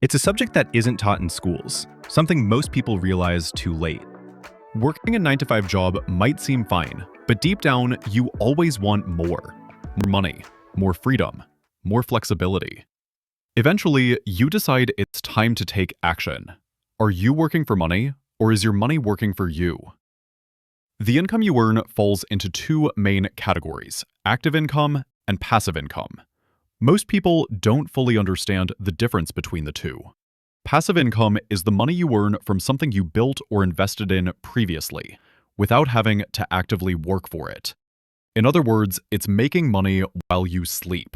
It's a subject that isn't taught in schools, something most people realize too late. Working a 9-to-5 job might seem fine, but deep down, you always want more. More money, more freedom, more flexibility. Eventually, you decide it's time to take action. Are you working for money, or is your money working for you? The income you earn falls into two main categories: active income and passive income. Most people don't fully understand the difference between the two. Passive income is the money you earn from something you built or invested in previously, without having to actively work for it. In other words, it's making money while you sleep.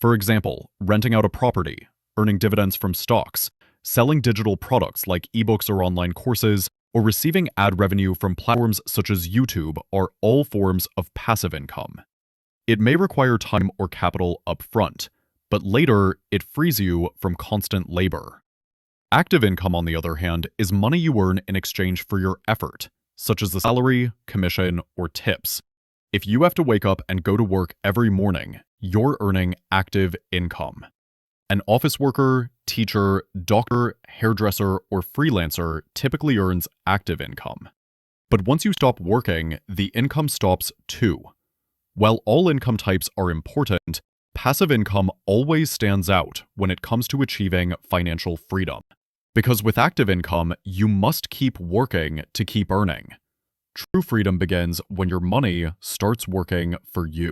For example, renting out a property, earning dividends from stocks, selling digital products like ebooks or online courses, or receiving ad revenue from platforms such as YouTube are all forms of passive income. It may require time or capital up front, but later it frees you from constant labor. Active income, on the other hand, is money you earn in exchange for your effort, such as a salary, commission, or tips. If you have to wake up and go to work every morning, you're earning active income. An office worker, teacher, doctor, hairdresser, or freelancer typically earns active income. But once you stop working, the income stops too. While all income types are important, passive income always stands out when it comes to achieving financial freedom. Because with active income, you must keep working to keep earning. True freedom begins when your money starts working for you.